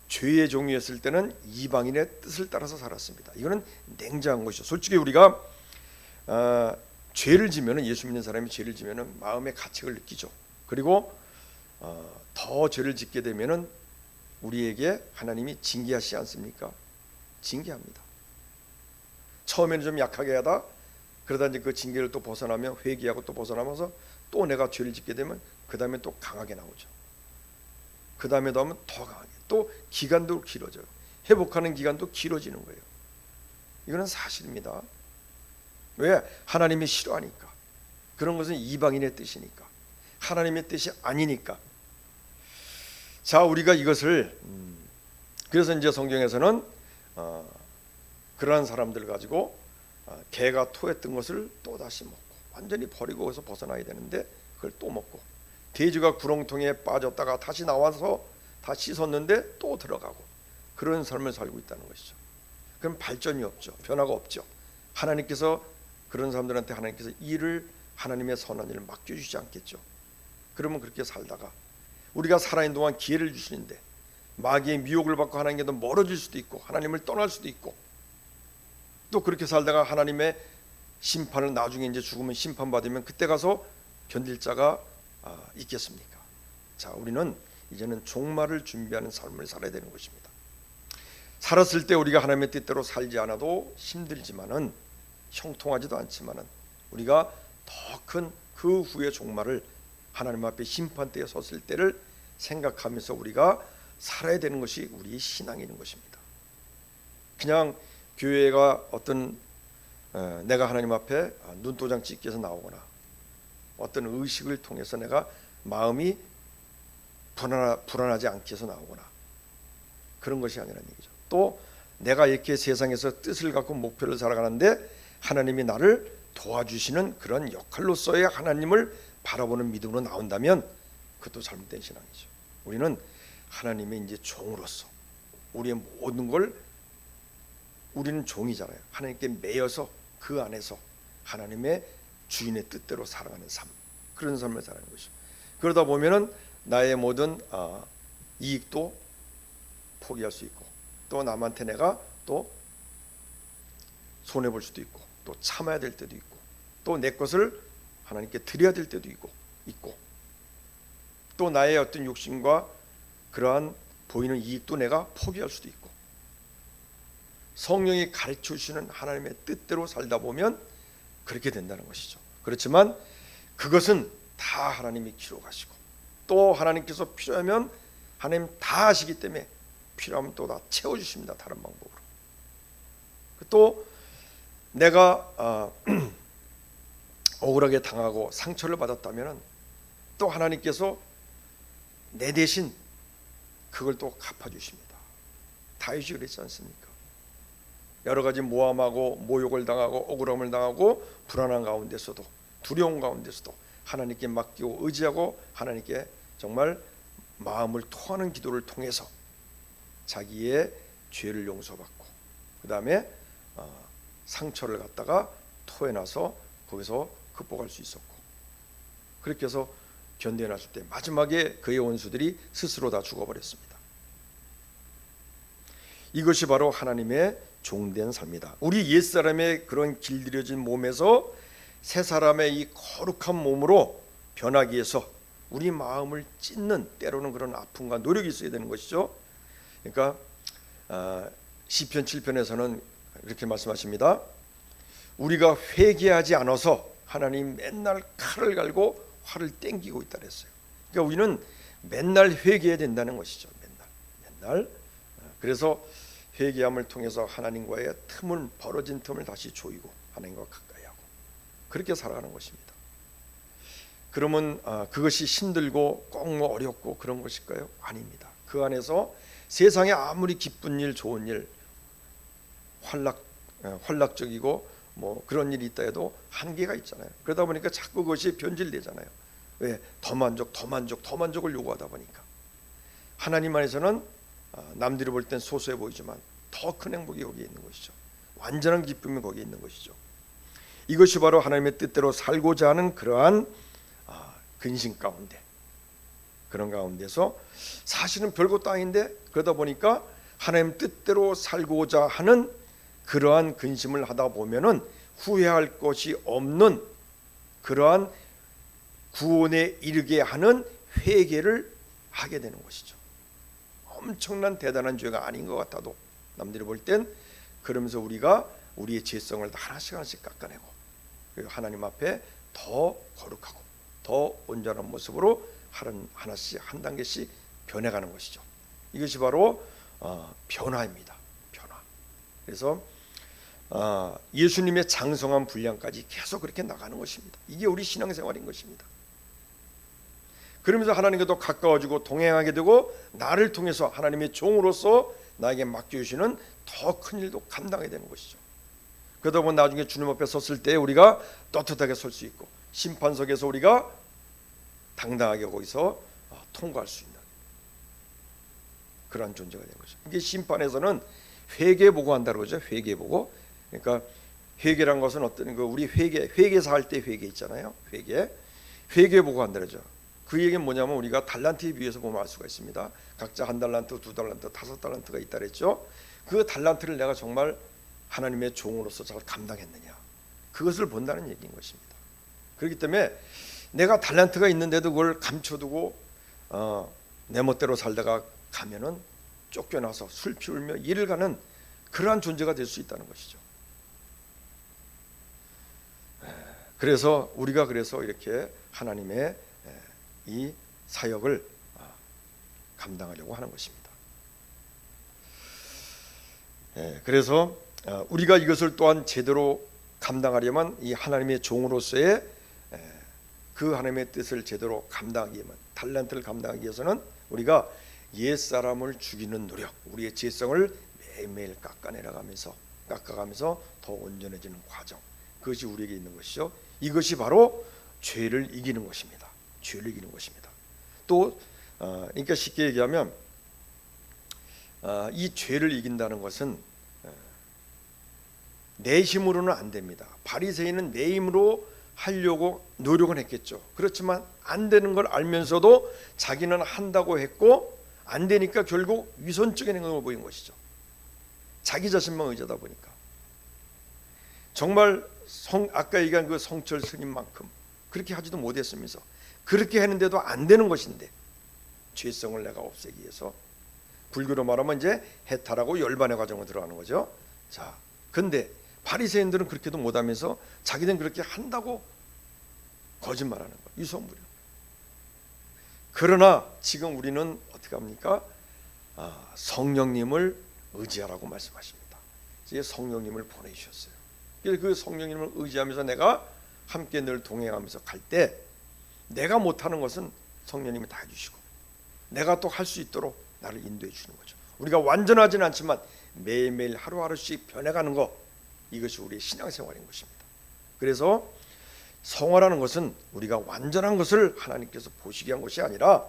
죄의 종이었을 때는 이방인의 뜻을 따라서 살았습니다. 이거는 냉정한 것이죠. 솔직히 우리가 죄를 지면은, 예수 믿는 사람이 죄를 지면은 마음의 가책을 느끼죠. 그리고 더 죄를 짓게 되면은 우리에게 하나님이 징계하시지 않습니까? 징계합니다. 처음에는 좀 약하게 하다 그러다 이제 그 징계를 또 벗어나면 회개하고 또 벗어나면서 또 내가 죄를 짓게 되면 그 다음에 또 강하게 나오죠. 그 다음에 더 하면 더 강하게, 또 기간도 길어져요. 회복하는 기간도 길어지는 거예요. 이거는 사실입니다. 왜? 하나님이 싫어하니까. 그런 것은 이방인의 뜻이니까, 하나님의 뜻이 아니니까. 자, 우리가 이것을 그래서 이제 성경에서는 그러한 사람들 가지고 개가 토했던 것을 또 다시 먹고 완전히 버리고 거기서 벗어나야 되는데 그걸 또 먹고, 돼지가 구렁텅이에 빠졌다가 다시 나와서 다 씻었는데 또 들어가고 그런 삶을 살고 있다는 것이죠. 그럼 발전이 없죠. 변화가 없죠. 하나님께서 그런 사람들한테 하나님께서 하나님의 선한 일을 맡겨주지 않겠죠. 그러면 그렇게 살다가 우리가 살아있는 동안 기회를 주시는데 마귀의 미혹을 받고 하나님께서 멀어질 수도 있고 하나님을 떠날 수도 있고 또 그렇게 살다가 하나님의 심판을 나중에 이제 죽으면 심판받으면 그때 가서 견딜 자가 있겠습니까? 자, 우리는 이제는 종말을 준비하는 삶을 살아야 되는 것입니다. 살았을 때 우리가 하나님의 뜻대로 살지 않아도 힘들지만은 형통하지도 않지만은 우리가 더 큰 그 후의 종말을 하나님 앞에 심판대에 섰을 때를 생각하면서 우리가 살아야 되는 것이 우리의 신앙인 것입니다. 그냥 교회가 어떤 내가 하나님 앞에 눈도장 찍기 위해서 나오거나 어떤 의식을 통해서 내가 마음이 불안하지 않게 해서 나오거나 그런 것이 아니라는 얘기죠. 또 내가 이렇게 세상에서 뜻을 갖고 목표를 살아가는데 하나님이 나를 도와주시는 그런 역할로서의 하나님을 바라보는 믿음으로 나온다면 그것도 잘못된 신앙이죠. 우리는 하나님의 이제 종으로서 우리의 모든 걸 우리는 종이잖아요. 하나님께 매여서 그 안에서 하나님의 주인의 뜻대로 살아가는 삶, 그런 삶을 살아가는 것이죠. 그러다 보면은 나의 모든 이익도 포기할 수 있고 또 남한테 내가 또 손해 볼 수도 있고 또 참아야 될 때도 있고 또 내 것을 하나님께 드려야 될 때도 있고 또 나의 어떤 욕심과 그러한 보이는 이익도 내가 포기할 수도 있고 성령이 가르쳐 주시는 하나님의 뜻대로 살다 보면 그렇게 된다는 것이죠. 그렇지만 그것은 다 하나님이 기록하시고 또 하나님께서 필요하면 하나님 다 아시기 때문에 필요하면 또 다 채워주십니다. 다른 방법으로. 또 내가 억울하게 당하고 상처를 받았다면 또 하나님께서 내 대신 그걸 또 갚아주십니다. 다윗이 그랬지 않습니까? 여러 가지 모함하고 모욕을 당하고 억울함을 당하고 불안한 가운데서도 두려움 가운데서도 하나님께 맡기고 의지하고 하나님께 정말 마음을 토하는 기도를 통해서 자기의 죄를 용서받고 그 다음에 상처를 갖다가 토해놔서 거기서 극복할 수 있었고 그렇게 해서 견뎌놨을 때 마지막에 그의 원수들이 스스로 다 죽어버렸습니다. 이것이 바로 하나님의 종된 삶이다. 우리 옛사람의 그런 길들여진 몸에서 새 사람의 이 거룩한 몸으로 변하기 위해서 우리 마음을 찢는 때로는 그런 아픔과 노력이 있어야 되는 것이죠. 그러니까 시편 7편에서는 이렇게 말씀하십니다. 우리가 회개하지 않아서 하나님 맨날 칼을 갈고 활을 땡기고 있다 그랬어요. 그러니까 우리는 맨날 회개해야 된다는 것이죠. 맨날. 그래서 회개함을 통해서 하나님과의 벌어진 틈을 다시 조이고 하나님과 가까이 하고 그렇게 살아가는 것입니다. 그러면 그것이 힘들고 꼭 뭐 어렵고 그런 것일까요? 아닙니다. 그 안에서 세상에 아무리 기쁜 일, 좋은 일, 활락적이고 뭐 그런 일이 있다 해도 한계가 있잖아요. 그러다 보니까 자꾸 그것이 변질되잖아요. 왜? 더 만족을 요구하다 보니까 하나님 안에서는 남들이 볼 땐 소소해 보이지만 더 큰 행복이 거기에 있는 것이죠. 완전한 기쁨이 거기에 있는 것이죠. 이것이 바로 하나님의 뜻대로 살고자 하는 그러한 근심 가운데 그런 가운데서 사실은 별것도 아닌데 그러다 보니까 하나님 뜻대로 살고자 하는 그러한 근심을 하다 보면은 후회할 것이 없는 그러한 구원에 이르게 하는 회개를 하게 되는 것이죠. 엄청난 대단한 죄가 아닌 것 같아도 남들이 볼 땐 그러면서 우리가 우리의 죄성을 하나씩 깎아내고 그리고 하나님 앞에 더 거룩하고 더 온전한 모습으로 하나씩 한 단계씩 변해가는 것이죠. 이것이 바로 변화입니다. 변화. 그래서 예수님의 장성한 분량까지 계속 그렇게 나가는 것입니다. 이게 우리 신앙생활인 것입니다. 그러면서 하나님과 더 가까워지고 동행하게 되고 나를 통해서 하나님의 종으로서 나에게 맡겨주시는 더 큰 일도 감당하게 되는 것이죠. 그러다 보면 나중에 주님 앞에 섰을 때 우리가 떳떳하게 설 수 있고 심판석에서 우리가 당당하게 거기서 통과할 수 있는 그러한 존재가 되는 거죠. 이게 심판에서는 회개보고 한다고 그러죠. 회개보고. 그러니까 회개란 것은 어떤 거 우리 회계사 할 때 회개 있잖아요. 회개보고 한다 그러죠. 그 얘기는 뭐냐면 우리가 달란트에 비해서 보면 알 수가 있습니다. 각자 1달란트, 2달란트, 5달란트가 있다 그랬죠. 그 달란트를 내가 정말 하나님의 종으로서 잘 감당했느냐, 그것을 본다는 얘기인 것입니다. 그렇기 때문에 내가 달란트가 있는데도 그걸 감춰두고 내 멋대로 살다가 가면은 쫓겨나서 술 피우며 일을 가는 그러한 존재가 될 수 있다는 것이죠. 그래서 우리가 이렇게 하나님의 이 사역을 감당하려고 하는 것입니다. 그래서 우리가 이것을 또한 제대로 감당하려면 이 하나님의 종으로서의 그 하나님의 뜻을 제대로 감당하기 위해서, 달란트를 감당하기 위해서는 우리가 옛사람을 죽이는 노력, 우리의 죄성을 매일매일 깎아가면서 더 온전해지는 과정, 그것이 우리에게 있는 것이죠. 이것이 바로 죄를 이기는 것입니다. 죄를 이기는 것입니다. 또 그러니까 쉽게 얘기하면 이 죄를 이긴다는 것은 내 힘으로는 안 됩니다. 바리새인은 내 힘으로 하려고 노력은 했겠죠. 그렇지만 안 되는 걸 알면서도 자기는 한다고 했고 안 되니까 결국 위선적인 행동을 보인 것이죠. 자기 자신만 의지하다 보니까 정말 아까 얘기한 그 성철 스님만큼 그렇게 하지도 못했으면서 그렇게 했는데도 안 되는 것인데 죄성을 내가 없애기 위해서, 불교로 말하면 이제 해탈하고 열반의 과정으로 들어가는 거죠. 자, 근데 바리새인들은 그렇게도 못하면서 자기는 그렇게 한다고 거짓말하는 거, 유성부려. 그러나 지금 우리는 어떻게 합니까? 성령님을 의지하라고 말씀하십니다. 이제 성령님을 보내주셨어요. 그래서 그 성령님을 의지하면서 내가 함께 늘 동행하면서 갈 때 내가 못하는 것은 성령님이 다 해주시고 내가 또 할 수 있도록 나를 인도해 주는 거죠. 우리가 완전하지는 않지만 매일매일 하루하루씩 변해가는 것, 이것이 우리의 신앙생활인 것입니다. 그래서 성화라는 것은 우리가 완전한 것을 하나님께서 보시게 한 것이 아니라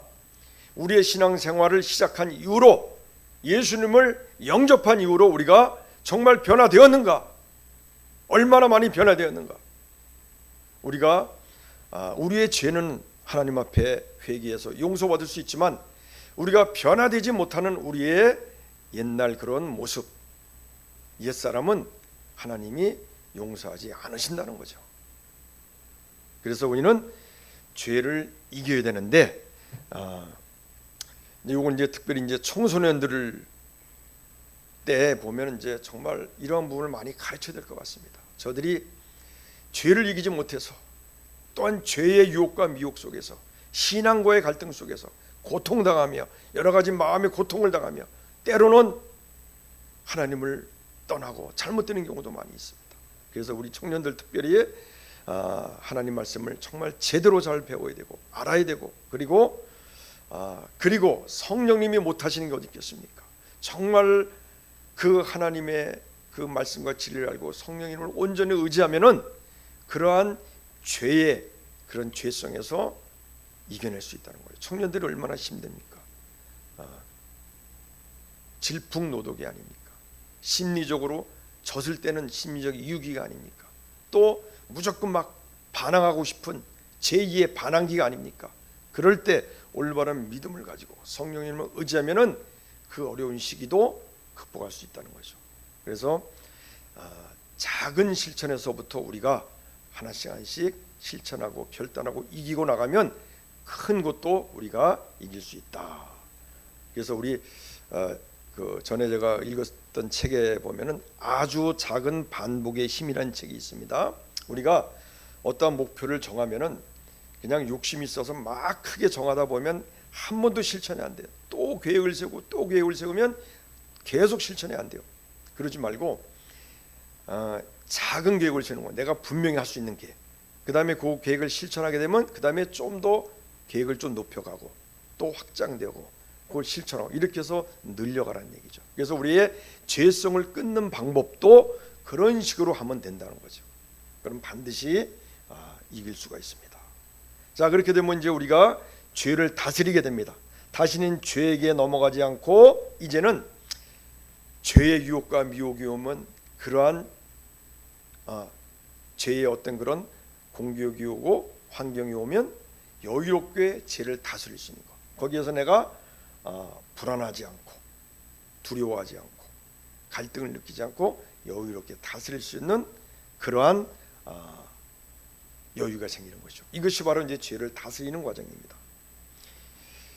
우리의 신앙생활을 시작한 이후로, 예수님을 영접한 이후로 우리가 정말 변화되었는가, 얼마나 많이 변화되었는가. 우리가 우리의 죄는 하나님 앞에 회개해서 용서받을 수 있지만 우리가 변화되지 못하는 우리의 옛날 그런 모습, 옛사람은 하나님이 용서하지 않으신다는 거죠. 그래서 우리는 죄를 이겨야 되는데, 이건 이제 특별히 이제 청소년들을 때 보면 이제 정말 이러한 부분을 많이 가르쳐야 될 것 같습니다. 저들이 죄를 이기지 못해서, 또한 죄의 유혹과 미혹 속에서, 신앙과의 갈등 속에서 고통당하며 여러 가지 마음의 고통을 당하며 때로는 하나님을 떠나고 잘못되는 경우도 많이 있습니다. 그래서 우리 청년들 특별히 하나님 말씀을 정말 제대로 잘 배워야 되고 알아야 되고, 그리고 성령님이 못하시는 게 어디 있겠습니까? 정말 그 하나님의 그 말씀과 진리를 알고 성령님을 온전히 의지하면은 그러한 죄의 그런 죄성에서 이겨낼 수 있다는 거예요. 청년들이 얼마나 힘듭니까? 질풍노도기 아닙니까? 심리적으로 젖을 때는 심리적 이유기가 아닙니까? 또 무조건 막 반항하고 싶은 제2의 반항기가 아닙니까? 그럴 때 올바른 믿음을 가지고 성령님을 의지하면은 그 어려운 시기도 극복할 수 있다는 거죠. 그래서 작은 실천에서부터 우리가 하나씩 실천하고 결단하고 이기고 나가면 큰 것도 우리가 이길 수 있다. 그래서 우리 그 전에 제가 읽었던 책에 보면은 아주 작은 반복의 힘이라는 책이 있습니다. 우리가 어떠한 목표를 정하면은 그냥 욕심이 있어서 막 크게 정하다 보면 한 번도 실천이 안 돼요. 또 계획을 세우고 또 계획을 세우면 계속 실천이 안 돼요. 그러지 말고 작은 계획을 세우는 거예요. 내가 분명히 할 수 있는 계획. 그 다음에 그 계획을 실천하게 되면 그 다음에 좀 더 계획을 좀 높여가고 또 확장되고 그걸 실천하고 이렇게 해서 늘려가라는 얘기죠. 그래서 우리의 죄성을 끊는 방법도 그런 식으로 하면 된다는 거죠. 그럼 반드시 이길 수가 있습니다. 자, 그렇게 되면 이제 우리가 죄를 다스리게 됩니다. 다시는 죄에게 넘어가지 않고 이제는 죄의 유혹과 미혹이 오면 그러한 죄의 어떤 그런 공격이 오고 환경이 오면 여유롭게 죄를 다스릴 수 있는 것. 거기에서 내가 불안하지 않고 두려워하지 않고 갈등을 느끼지 않고 여유롭게 다스릴 수 있는 그러한 여유가 생기는 것이죠. 이것이 바로 이제 죄를 다스리는 과정입니다.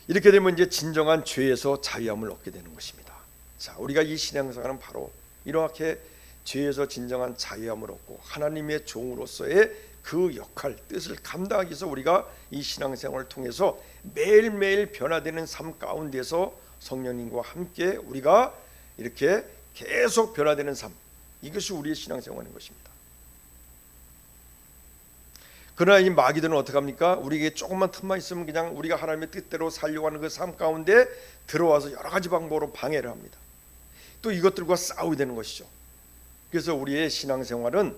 이렇게 되면 이제 진정한 죄에서 자유함을 얻게 되는 것입니다. 자, 우리가 이 신앙생활은 바로 이렇게 죄에서 진정한 자유함을 얻고 하나님의 종으로서의 그 역할, 뜻을 감당하기 위해서 우리가 이 신앙생활을 통해서 매일매일 변화되는 삶 가운데서 성령님과 함께 우리가 이렇게 계속 변화되는 삶, 이것이 우리의 신앙생활인 것입니다. 그러나 이 마귀들은 어떻게 합니까? 우리에게 조금만 틈만 있으면 그냥 우리가 하나님의 뜻대로 살려고 하는 그 삶 가운데 들어와서 여러 가지 방법으로 방해를 합니다. 또 이것들과 싸우게 되는 것이죠. 그래서 우리의 신앙생활은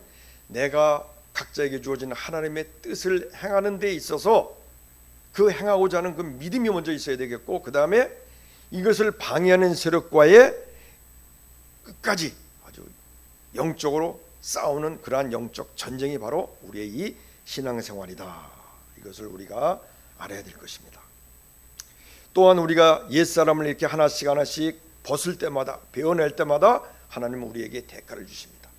내가 각자에게 주어진 하나님의 뜻을 행하는 데 있어서 그 행하고자 하는 그 믿음이 먼저 있어야 되겠고, 그 다음에 이것을 방해하는 세력과의 끝까지 아주 영적으로 싸우는 그러한 영적 전쟁이 바로 우리의 이 신앙생활이다. 이것을 우리가 알아야 될 것입니다. 또한 우리가 옛사람을 이렇게 하나씩 하나씩 벗을 때마다, 베어낼 때마다 하나님은 우리에게 대가를 주십니다.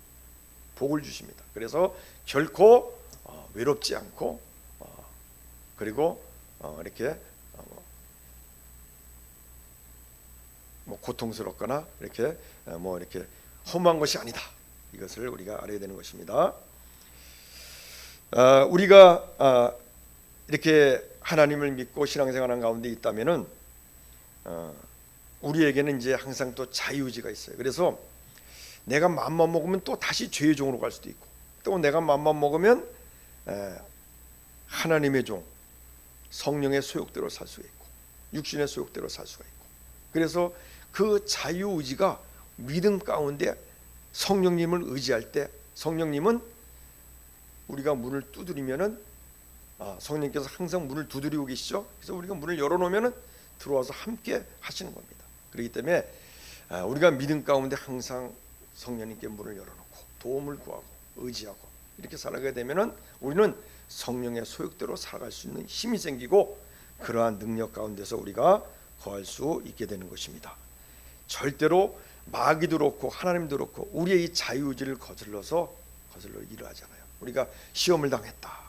복을 주십니다. 그래서 결코 외롭지 않고 그리고 이렇게 뭐 고통스럽거나 이렇게 이렇게 허무한 것이 아니다. 이것을 우리가 알아야 되는 것입니다. 우리가 이렇게 하나님을 믿고 신앙생활하는 가운데 있다면은 우리에게는 이제 항상 또 자유의지가 있어요. 그래서 내가 마음만 먹으면 또 다시 죄의 종으로 갈 수도 있고, 또 내가 마음만 먹으면 하나님의 종, 성령의 소욕대로 살 수가 있고, 육신의 소욕대로 살 수가 있고, 그래서 그 자유의지가 믿음 가운데 성령님을 의지할 때, 성령님은 우리가 문을 두드리면은 성령님께서 항상 문을 두드리고 계시죠. 그래서 우리가 문을 열어놓으면은 들어와서 함께 하시는 겁니다. 그렇기 때문에 우리가 믿음 가운데 항상 성령님께 문을 열어놓고 도움을 구하고 의지하고 이렇게 살아가게 되면은 우리는 성령의 소욕대로 살아갈 수 있는 힘이 생기고 그러한 능력 가운데서 우리가 거할 수 있게 되는 것입니다. 절대로 마귀도 그렇고 하나님도 그렇고 우리의 이 자유의지를 거슬러 일을 하잖아요. 우리가 시험을 당했다,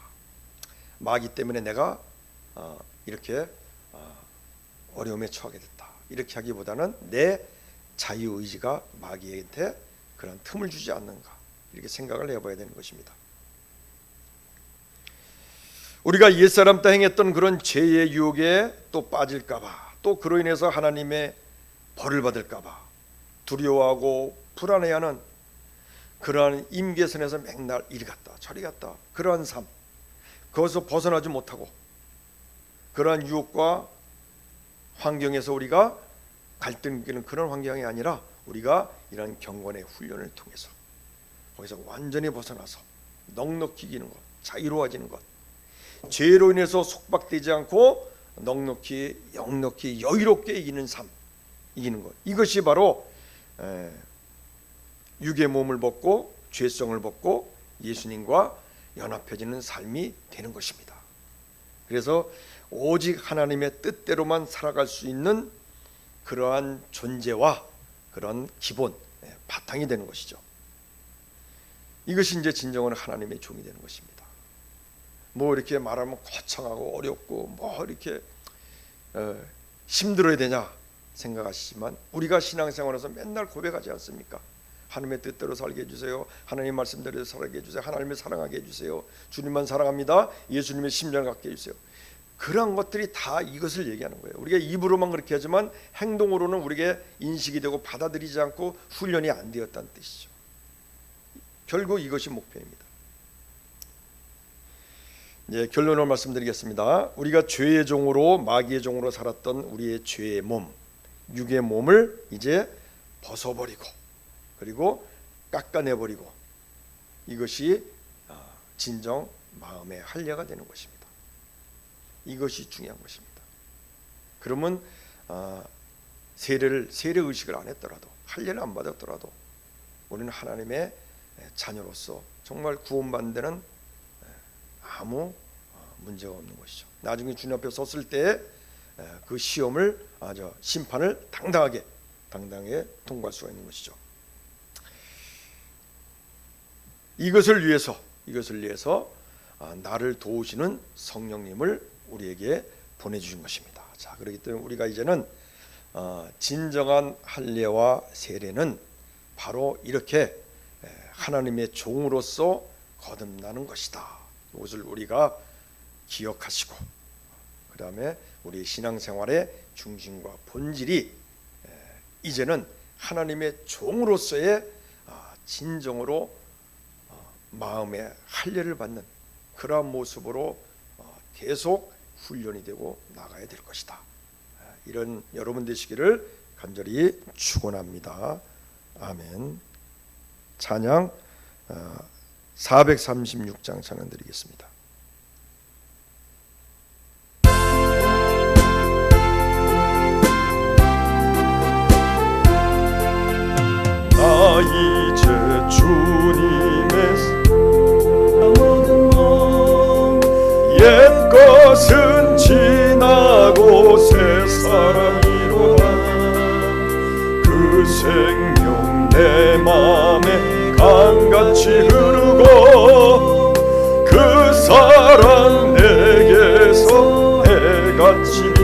마귀 때문에 내가 이렇게 어려움에 처하게 됐다, 이렇게 하기보다는 내 자유의지가 마귀한테 그런 틈을 주지 않는가, 이렇게 생각을 해봐야 되는 것입니다. 우리가 옛사람 때 행했던 그런 죄의 유혹에 또 빠질까봐, 또 그로 인해서 하나님의 벌을 받을까봐 두려워하고 불안해하는 그러한 임계선에서 맨날 이리 갔다 저리 갔다, 그러한 삶, 거기서 벗어나지 못하고 그러한 유혹과 환경에서 우리가 갈등 느끼는 그런 환경이 아니라 우리가 이런 경건의 훈련을 통해서 거기서 완전히 벗어나서 넉넉히 이기는 것, 자유로워지는 것, 죄로 인해서 속박되지 않고 넉넉히 영넉히 여유롭게 이기는 삶, 이기는 것, 이것이 바로 육의 몸을 벗고 죄성을 벗고 예수님과 연합해지는 삶이 되는 것입니다. 그래서 오직 하나님의 뜻대로만 살아갈 수 있는 그러한 존재와 그런 기본, 바탕이 되는 것이죠. 이것이 이제 진정한 하나님의 종이 되는 것입니다. 뭐 이렇게 말하면 거창하고 어렵고 뭐 이렇게 힘들어야 되냐 생각하시지만 우리가 신앙생활에서 맨날 고백하지 않습니까? 하나님의 뜻대로 살게 해주세요. 하나님 말씀대로 살게 해주세요. 하나님을 사랑하게 해주세요. 주님만 사랑합니다. 예수님의 심장을 갖게 해주세요. 그런 것들이 다 이것을 얘기하는 거예요. 우리가 입으로만 그렇게 하지만 행동으로는 우리에게 인식이 되고 받아들이지 않고 훈련이 안 되었다는 뜻이죠. 결국 이것이 목표입니다. 예, 결론을 말씀드리겠습니다. 우리가 죄의 종으로 마귀의 종으로 살았던 우리의 죄의 몸, 육의 몸을 이제 벗어버리고 그리고 깎아내버리고 이것이 진정 마음의 할례가 되는 것입니다. 이것이 중요한 것입니다. 그러면 세례 의식을 안 했더라도, 할례를 안 받았더라도 우리는 하나님의 자녀로서 정말 구원받는 데는 아무 문제가 없는 것이죠. 나중에 주님 앞에 섰을 때 그 시험을, 심판을 당당하게 통과할 수가 있는 것이죠. 이것을 위해서 나를 도우시는 성령님을 우리에게 보내주신 것입니다. 자, 그렇기 때문에 우리가 이제는 진정한 할례와 세례는 바로 이렇게 하나님의 종으로서 거듭나는 것이다. 이것을 우리가 기억하시고, 그 다음에 우리 신앙생활의 중심과 본질이 이제는 하나님의 종으로서의 진정으로 마음의 할례를 받는 그러한 모습으로 계속 훈련이 되고 나가야 될 것이다. 이런 여러분 되시기를 간절히 축원합니다. 아멘. 찬양 436장 찬양 드리겠습니다. 나 이제 주님의 옛 것은 지나고 새 사랑이로다. 그 생명 내 맘에 강같이 흐르고 그 사랑 내게서 해같이